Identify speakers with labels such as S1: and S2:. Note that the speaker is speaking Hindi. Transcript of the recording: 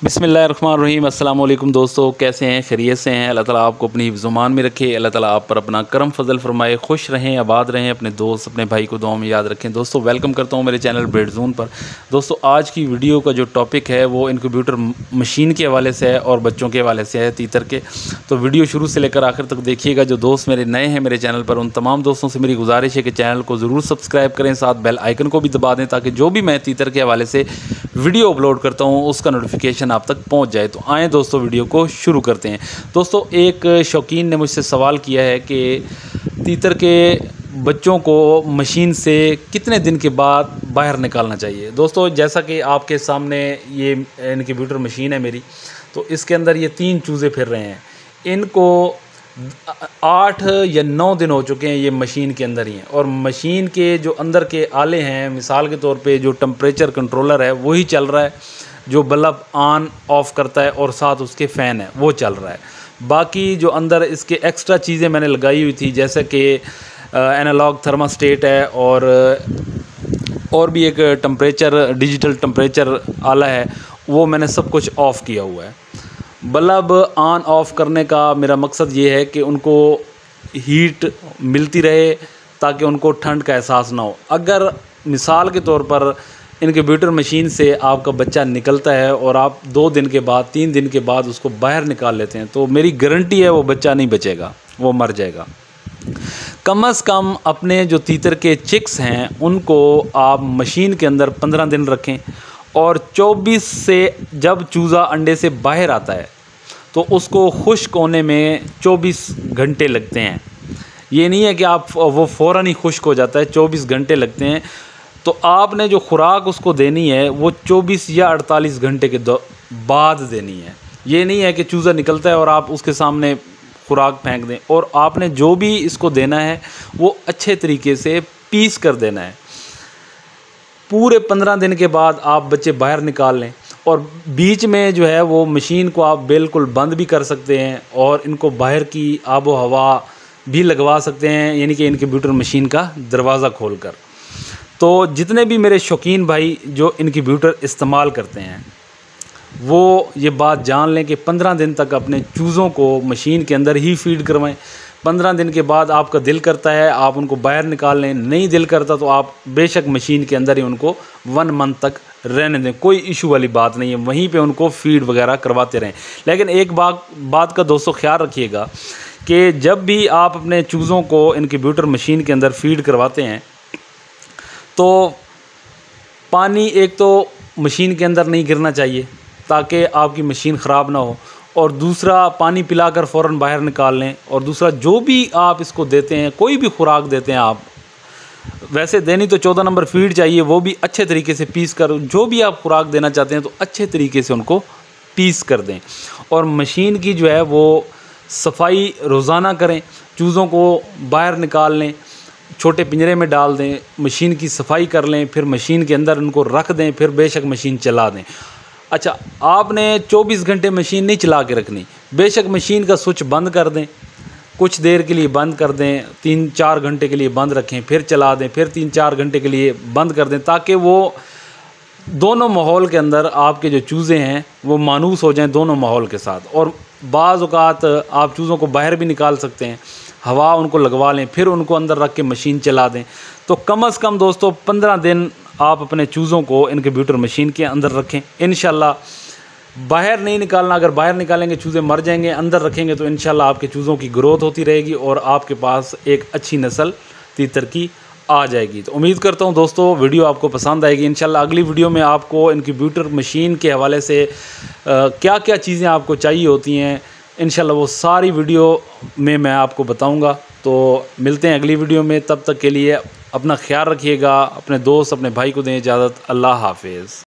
S1: बिस्मिल्लाहिर्रहमानिर्रहीम। अस्सलाम वालेकुम दोस्तों, कैसे हैं? खैरियत से हैं? अल्लाह ताला आपको अपनी ज़ुबान में रखे। अल्लाह ताला आप पर अपना करम फजल फरमाए। खुश रहें, आबाद रहें। अपने दोस्त अपने भाई को दुआ में याद रखें। दोस्तों वेलकम करता हूं मेरे चैनल ब्रेड जोन पर। दोस्तों आज की वीडियो का जो टॉपिक है वो इनक्यूबेटर मशीन के हवाले से है और बच्चों के हवाले से है, तीतर के। तो वीडियो शुरू से लेकर आखिर तक देखिएगा। जो दोस्त मेरे नए हैं मेरे चैनल पर, उन तमाम दोस्तों से मेरी गुजारिश है कि चैनल को ज़रूर सब्सक्राइब करें, साथ बेल आइकन को भी दबा दें ताकि जो भी मैं तीतर के हवाले से वीडियो अपलोड करता हूँ उसका नोटिफिकेशन आप तक पहुँच जाए। तो आएँ दोस्तों वीडियो को शुरू करते हैं। दोस्तों एक शौकीन ने मुझसे सवाल किया है कि तीतर के बच्चों को मशीन से कितने दिन के बाद बाहर निकालना चाहिए। दोस्तों जैसा कि आपके सामने ये इनक्यूबेटर मशीन है मेरी, तो इसके अंदर ये 3 चूज़े फिर रहे हैं। इनको 8 या 9 दिन हो चुके हैं ये मशीन के अंदर ही हैं, और मशीन के जो अंदर के आले हैं, मिसाल के तौर पे जो टेम्परेचर कंट्रोलर है वही चल रहा है, जो बल्ब ऑन ऑफ़ करता है और साथ उसके फ़ैन है वो चल रहा है। बाकी जो अंदर इसके एक्स्ट्रा चीज़ें मैंने लगाई हुई थी, जैसे कि एनालॉग थर्मास्टेट है और भी एक टेम्परेचर डिजिटल टेम्परेचर आला है, वो मैंने सब कुछ ऑफ़ किया हुआ है। बल्ब ऑन ऑफ़ करने का मेरा मकसद ये है कि उनको हीट मिलती रहे ताकि उनको ठंड का एहसास ना हो। अगर मिसाल के तौर पर इनक्यूबेटर मशीन से आपका बच्चा निकलता है और आप 2 दिन के बाद 3 दिन के बाद उसको बाहर निकाल लेते हैं, तो मेरी गारंटी है वो बच्चा नहीं बचेगा, वो मर जाएगा। कम से कम अपने जो तीतर के चिक्स हैं उनको आप मशीन के अंदर 15 दिन रखें, और 24 से जब चूज़ा अंडे से बाहर आता है तो उसको खुश्क होने में 24 घंटे लगते हैं। ये नहीं है कि आप वो फ़ौरन ही खुश्क हो जाता है, 24 घंटे लगते हैं। तो आपने जो खुराक उसको देनी है वो 24 या 48 घंटे के बाद देनी है। ये नहीं है कि चूज़ा निकलता है और आप उसके सामने खुराक फेंक दें। और आपने जो भी इसको देना है वो अच्छे तरीके से पीस कर देना है। पूरे 15 दिन के बाद आप बच्चे बाहर निकाल लें, और बीच में जो है वो मशीन को आप बिल्कुल बंद भी कर सकते हैं और इनको बाहर की आबो हवा भी लगवा सकते हैं, यानी कि इनक्यूबेटर मशीन का दरवाज़ा खोलकर। तो जितने भी मेरे शौकीन भाई जो इनक्यूबेटर इस्तेमाल करते हैं वो ये बात जान लें कि 15 दिन तक अपने चूज़ों को मशीन के अंदर ही फीड करवाएं। 15 दिन के बाद आपका दिल करता है आप उनको बाहर निकाल लें, नहीं दिल करता तो आप बेशक मशीन के अंदर ही उनको 1 मंथ तक रहने दें, कोई इशू वाली बात नहीं है। वहीं पे उनको फीड वगैरह करवाते रहें। लेकिन एक बात का दोस्तों ख्याल रखिएगा कि जब भी आप अपने चूज़ों को इनक्यूबेटर मशीन के अंदर फीड करवाते हैं तो पानी एक तो मशीन के अंदर नहीं गिरना चाहिए ताकि आपकी मशीन ख़राब ना हो, और दूसरा पानी पिलाकर फ़ौरन बाहर निकाल लें। और दूसरा जो भी आप इसको देते हैं, कोई भी खुराक देते हैं आप, वैसे देनी तो 14 नंबर फीड चाहिए, वो भी अच्छे तरीके से पीस कर, जो भी आप खुराक देना चाहते हैं तो अच्छे तरीके से उनको पीस कर दें। और मशीन की जो है वो सफाई रोज़ाना करें, चूज़ों को बाहर निकाल लें, छोटे पिंजरे में डाल दें, मशीन की सफाई कर लें, फिर मशीन के अंदर उनको रख दें, फिर बेशक मशीन चला दें। अच्छा, आपने 24 घंटे मशीन नहीं चला के रखनी, बेशक मशीन का स्विच बंद कर दें, कुछ देर के लिए बंद कर दें, 3-4 घंटे के लिए बंद रखें, फिर चला दें, फिर 3-4 घंटे के लिए बंद कर दें, ताकि वो दोनों माहौल के अंदर आपके जो चूज़े हैं वो मानूस हो जाएं दोनों माहौल के साथ। और बाज़ औक़ात आप चूज़ों को बाहर भी निकाल सकते हैं, हवा उनको लगवा लें, फिर उनको अंदर रख के मशीन चला दें। तो कम से कम दोस्तों 15 दिन आप अपने चूज़ों को इनक्यूबेटर मशीन के अंदर रखें। इंशाल्लाह बाहर नहीं निकालना, अगर बाहर निकालेंगे चूज़े मर जाएंगे, अंदर रखेंगे तो इंशाल्लाह आपके चूज़ों की ग्रोथ होती रहेगी और आपके पास एक अच्छी नस्ल तीतर की आ जाएगी। तो उम्मीद करता हूँ दोस्तों वीडियो आपको पसंद आएगी। इंशाल्लाह अगली वीडियो में आपको इनक्यूबेटर मशीन के हवाले से क्या क्या चीज़ें आपको चाहिए होती हैं, इंशाल्लाह वो सारी वीडियो में मैं आपको बताऊंगा। तो मिलते हैं अगली वीडियो में, तब तक के लिए अपना ख्याल रखिएगा, अपने दोस्त अपने भाई को दें इजाज़त। अल्लाह हाफिज़।